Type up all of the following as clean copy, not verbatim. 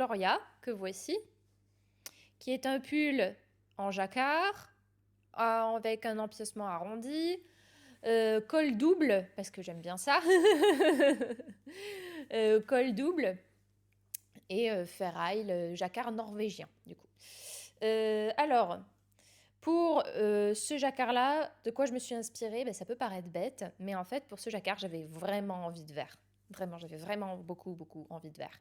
Gloria, que voici, qui est un pull en jacquard, avec un empiècement arrondi, col double, parce que j'aime bien ça, col double, et ferraille, le jacquard norvégien, du coup. Alors, pour ce jacquard-là, de quoi je me suis inspirée? Ben, ça peut paraître bête, mais en fait, pour ce jacquard, j'avais vraiment envie de vert. Vraiment, j'avais vraiment beaucoup, beaucoup envie de vert.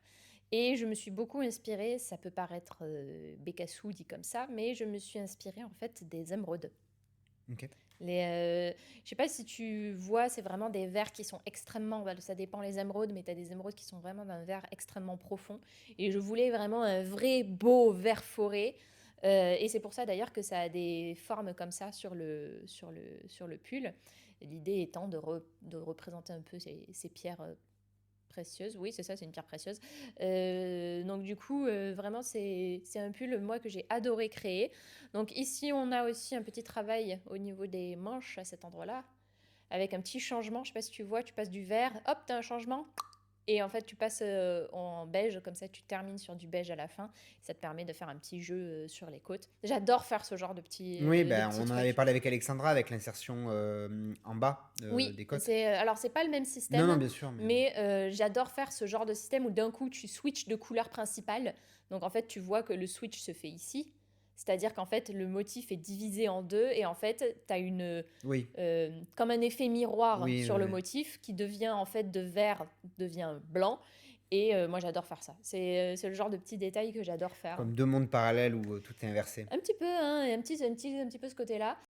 Et je me suis beaucoup inspirée, ça peut paraître bécassou dit comme ça, mais je me suis inspirée en fait des émeraudes. Ok. Je sais pas si tu vois, c'est vraiment des verts qui sont extrêmement, bah, ça dépend les émeraudes, mais tu as des émeraudes qui sont vraiment d'un vert extrêmement profond. Et je voulais vraiment un vrai beau vert forêt. Et c'est pour ça d'ailleurs que ça a des formes comme ça sur le pull. L'idée étant de représenter un peu ces pierres précieuse, oui, c'est ça, c'est une pierre précieuse. Donc du coup, vraiment, c'est un pull, moi, que j'ai adoré créer. Donc ici, on a aussi un petit travail au niveau des manches à cet endroit-là, avec un petit changement. Je sais pas si tu vois, tu passes du vert, hop, tu as un changement. Et en fait, tu passes en beige, comme ça, tu termines sur du beige à la fin. Ça te permet de faire un petit jeu sur les côtes. J'adore faire ce genre de petits, Oui, de ben, petits on en avait trucs. parlé avec Alexandra, avec l'insertion en bas Oui, des côtes. alors c'est pas le même Non, non, système, bien sûr, mais... mais j'adore faire ce genre de système où d'un coup tu switches de couleur principale. Donc en fait, tu vois que le switch se fait ici. C'est-à-dire qu'en fait, le motif est divisé en deux et en fait, tu as Oui, comme un effet miroir oui, sur oui, le oui. motif qui devient en fait de vert, devient blanc. Et moi, j'adore faire ça. C'est le genre de petits détails que j'adore faire. Comme deux mondes parallèles où tout est inversé. Un petit peu, hein, et un petit peu ce côté-là.